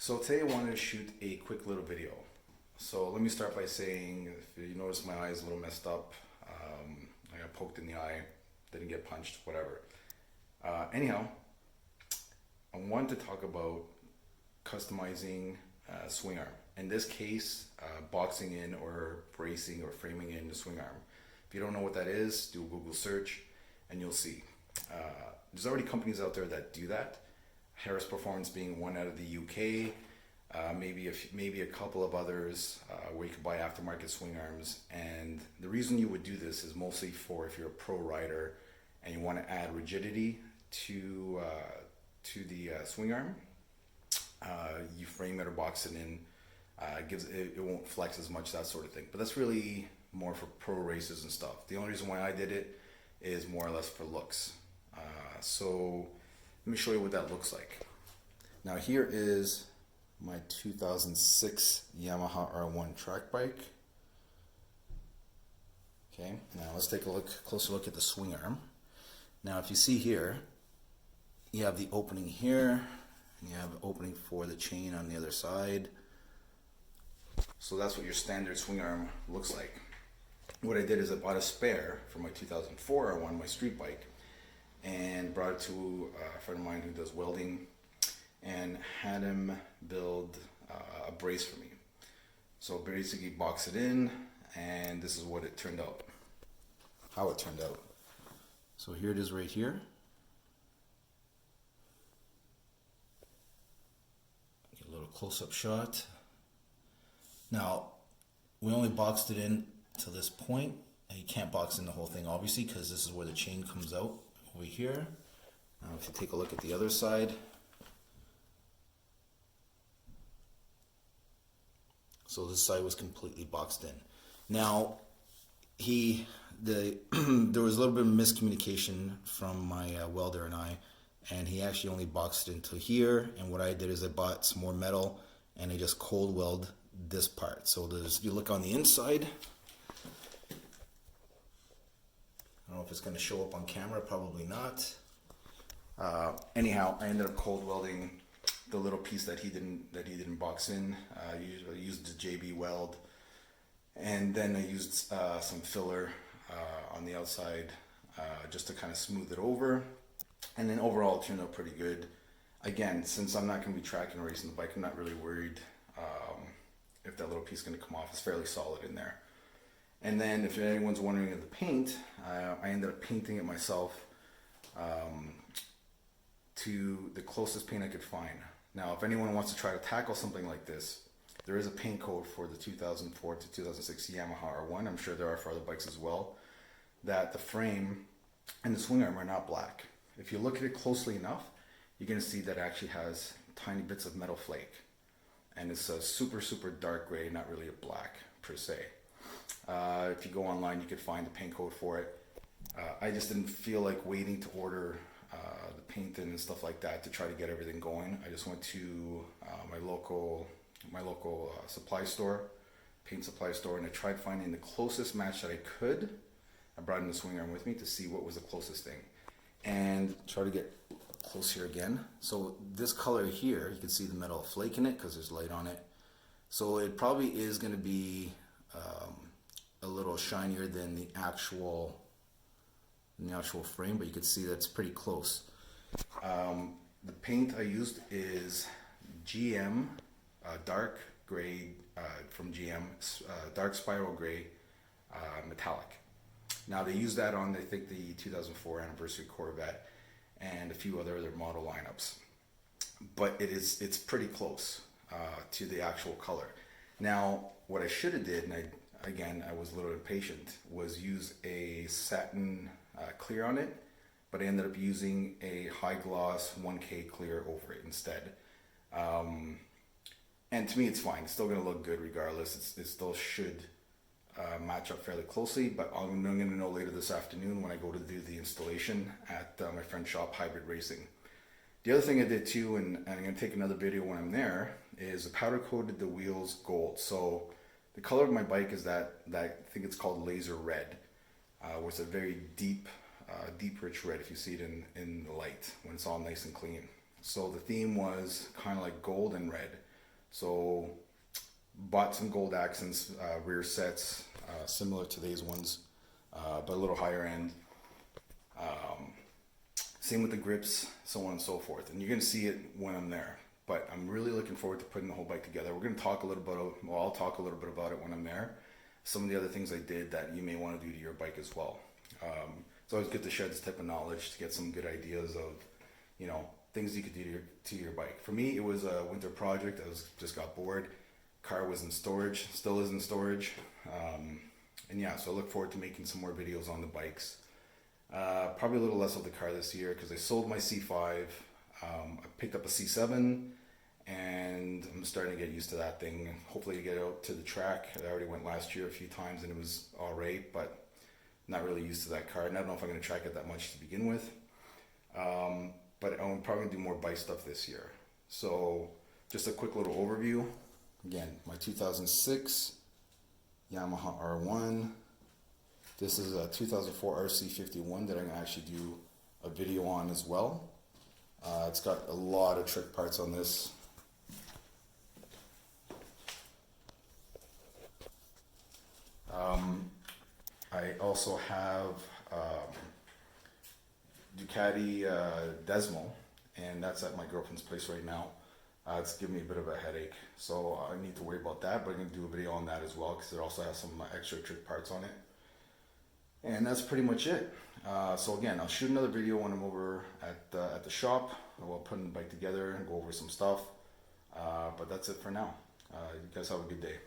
So today I wanted to shoot a quick little video. So let me start by saying, if you notice my eye is a little messed up, I got poked in the eye, didn't get punched, whatever. Anyhow, I wanted to talk about customizing swing arm. In this case, boxing in or bracing or framing in the swing arm. If you don't know what that is, do a Google search and you'll see. There's already companies out there that do that. Harris Performance being one out of the UK, maybe a couple of others where you can buy aftermarket swing arms. And the reason you would do this is mostly for if you're a pro rider and you want to add rigidity to the swing arm. You frame it or box it in, it won't flex as much, that sort of thing. But that's really more for pro races and stuff. The only reason why I did it is more or less for looks. So let me show you what that looks like. Now here is my 2006 Yamaha R1 track bike. Okay, now let's take a closer look at the swing arm. Now if you see here, you have the opening here, and you have an opening for the chain on the other side. So that's what your standard swing arm looks like. What I did is I bought a spare for my 2004 R1, my street bike, and brought it to a friend of mine who does welding and had him build a brace for me. So basically box it in, and this is what it turned out, how it turned out. So here it is right here. Get a little close-up shot. Now, we only boxed it in to this point, and you can't box in the whole thing obviously because this is where the chain comes out over here. Now if you take a look at the other side, so this side was completely boxed in. Now there was a little bit of miscommunication from my welder and I, and he actually only boxed it into here, and what I did is I bought some more metal and I just cold weld this part. So if you look on the inside, I don't know if it's going to show up on camera, probably not. Anyhow, I ended up cold welding the little piece that he didn't box in. I used the JB weld, and then I used some filler on the outside just to kind of smooth it over. And then overall, it turned out pretty good. Again, since I'm not going to be tracking or racing the bike, I'm not really worried if that little piece is going to come off. It's fairly solid in there. And then if anyone's wondering of the paint, I ended up painting it myself to the closest paint I could find. Now, if anyone wants to try to tackle something like this, there is a paint code for the 2004 to 2006 Yamaha R1. I'm sure there are for other bikes as well, that the frame and the swing arm are not black. If you look at it closely enough, you're going to see that it actually has tiny bits of metal flake. And it's a super, super dark gray, not really a black per se. If you go online, you could find the paint code for it. I just didn't feel like waiting to order the paint and stuff like that to try to get everything going. I just went to my local supply store, paint supply store, and I tried finding the closest match that I could. I brought in the swing arm with me to see what was the closest thing, and try to get close here again. So this color here, you can see the metal flake in it because there's light on it. So it probably is going to be a little shinier than the actual frame, but you can see that's pretty close. The paint I used is GM dark gray from GM, dark spiral gray metallic. Now they use that on, I think, the 2004 anniversary Corvette and a few other model lineups, but it's pretty close to the actual color. Now what I should have did, and I was a little impatient, was use a satin clear on it, but I ended up using a high gloss 1K clear over it instead. And to me it's fine, it's still going to look good regardless. It still should match up fairly closely, but I'm going to know later this afternoon when I go to do the installation at my friend's shop, Hybrid Racing. The other thing I did too, and I'm going to take another video when I'm there, is I powder coated the wheels gold. So the color of my bike is that I think it's called laser red, where it's a very deep rich red if you see it in the light when it's all nice and clean. So the theme was kind of like gold and red. So bought some gold accents, rear sets, similar to these ones, but a little higher end. Same with the grips, so on and so forth. And you're going to see it when I'm there. But I'm really looking forward to putting the whole bike together. We're going to talk a little bit, well, I'll talk a little bit about it when I'm there. Some of the other things I did that you may want to do to your bike as well. It's always good to share this type of knowledge to get some good ideas of, you know, things you could do to your bike. For me, it was a winter project. I just got bored. Car was in storage, still is in storage. And yeah, so I look forward to making some more videos on the bikes. Probably a little less of the car this year because I sold my C5. I picked up a C7 and I'm starting to get used to that thing. Hopefully to get out to the track. I already went last year a few times and it was all right, but not really used to that car. And I don't know if I'm going to track it that much to begin with. But I'm probably going to do more bike stuff this year. So just a quick little overview. Again, my 2006 Yamaha R1. This is a 2004 RC51 that I'm going to actually do a video on as well. It's got a lot of trick parts on this. I also have Ducati Desmo, and that's at my girlfriend's place right now. It's giving me a bit of a headache, so I need to worry about that, but I'm going to do a video on that as well because it also has some extra trick parts on it. And that's pretty much it. So again, I'll shoot another video when I'm over at the shop. We'll put the bike together and go over some stuff. But that's it for now. You guys have a good day.